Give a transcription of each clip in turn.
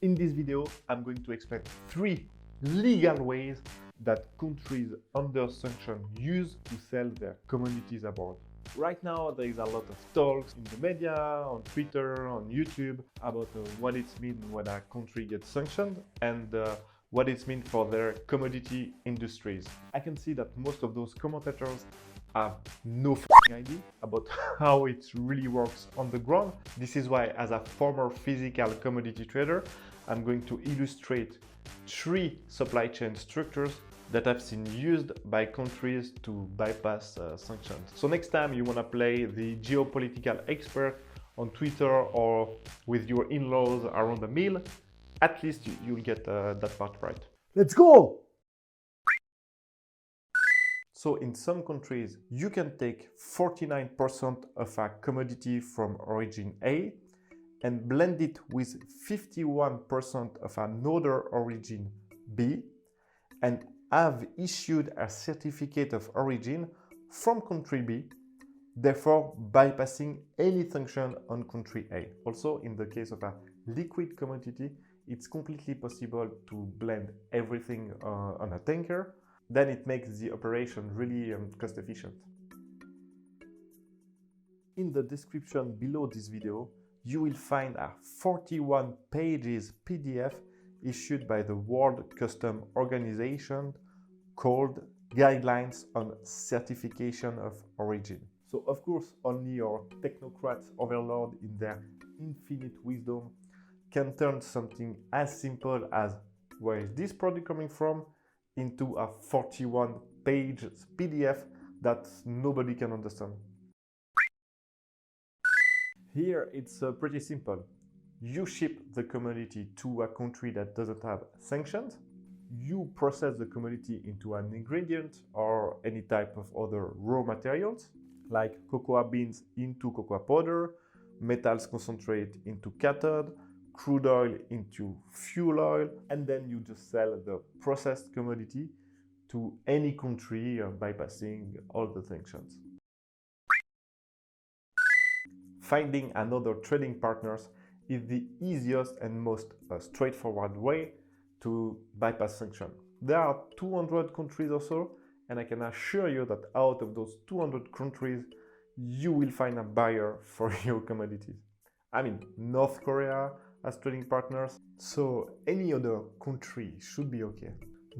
In this video, I'm going to explain 3 legal ways that countries under sanction use to sell their commodities abroad. Right now, there is a lot of talks in the media, on Twitter, on YouTube, about what it means when a country gets sanctioned and what it means for their commodity industries. I can see that most of those commentators have no idea about how it really works on the ground. This is why, as a former physical commodity trader, I'm going to illustrate 3 supply chain structures that I've seen used by countries to bypass sanctions. So next time you want to play the geopolitical expert on Twitter or with your in-laws around a meal, at least you'll get that part right. Let's go! So in some countries, you can take 49% of a commodity from origin A and blend it with 51% of another origin B and have issued a certificate of origin from country B, therefore bypassing any sanction on country A. Also, in the case of a liquid commodity, it's completely possible to blend everything on a tanker. Then it makes the operation really cost efficient. In the description below this video, you will find a 41 pages PDF issued by the World Customs Organization called Guidelines on Certification of Origin. So of course, only your technocrats overlord in their infinite wisdom can turn something as simple as where is this product coming from into a 41 page PDF that nobody can understand. Here it's pretty simple. You ship the commodity to a country that doesn't have sanctions. You process the commodity into an ingredient or any type of other raw materials, like cocoa beans into cocoa powder, metals concentrate into cathode, crude oil into fuel oil, and then you just sell the processed commodity to any country bypassing all the sanctions. Finding another trading partners is the easiest and most straightforward way to bypass sanctions. There are 200 countries or so, and I can assure you that out of those 200 countries, you will find a buyer for your commodities. I mean, North Korea as trading partners, so any other country should be okay.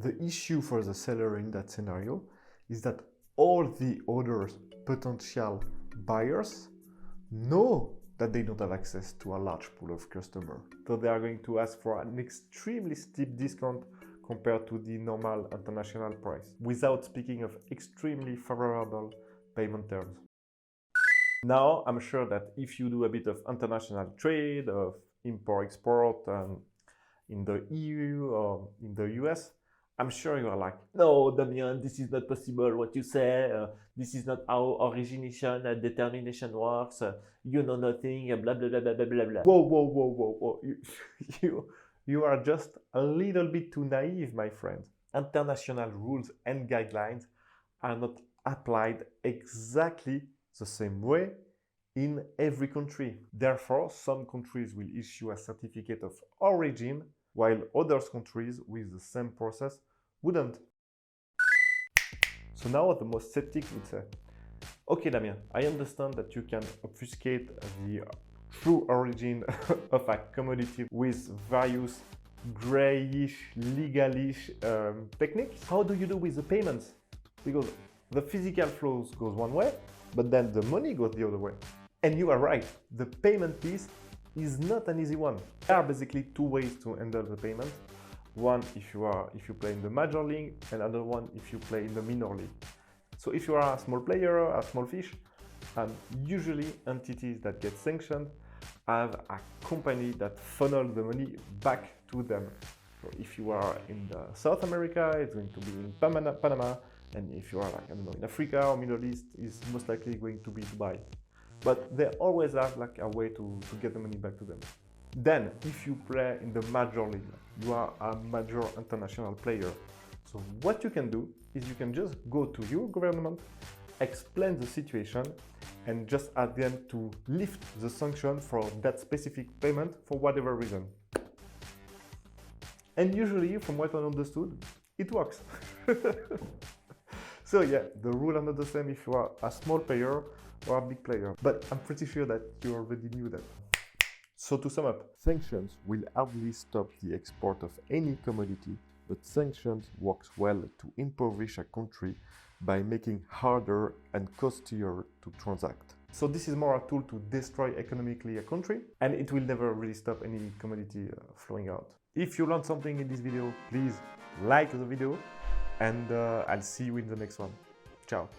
The issue for the seller in that scenario is that all the other potential buyers know that they don't have access to a large pool of customers. So they are going to ask for an extremely steep discount compared to the normal international price, without speaking of extremely favorable payment terms. Now, I'm sure that if you do a bit of international trade, of import-export in the EU or in the US, I'm sure you are like, no, Damien, this is not possible what you say, this is not how origination and determination works, you know nothing, blah, blah, blah, blah, blah, blah, blah. Whoa. You are just a little bit too naive, my friend. International rules and guidelines are not applied exactly the same way in every country. Therefore, some countries will issue a certificate of origin, while other countries with the same process wouldn't. So now the most skeptic would say, okay, Damien, I understand that you can obfuscate the true origin of a commodity with various grayish, legalish techniques. How do you do with the payments? Because the physical flows goes one way, but then the money goes the other way. And you are right, the payment piece is not an easy one. There are basically 2 ways to handle the payment. One if you play in the major league, and another one if you play in the minor league. So if you are a small player, a small fish, usually entities that get sanctioned have a company that funnels the money back to them. So if you are in South America, it's going to be in Panama, and if you are like, I don't know, in Africa or Middle East, it's most likely going to be Dubai. But they always have like a way to get the money back to them. Then, if you play in the major league, you are a major international player. So what you can do is you can just go to your government, explain the situation, and just ask them to lift the sanction for that specific payment for whatever reason. And usually, from what I understood, it works. So yeah, the rules are not the same if you are a small player or a big player, but I'm pretty sure that you already knew that. So to sum up, sanctions will hardly stop the export of any commodity, but sanctions works well to impoverish a country by making harder and costlier to transact. So this is more a tool to destroy economically a country, and it will never really stop any commodity flowing out. If you learned something in this video, please like the video, and I'll see you in the next one. Ciao.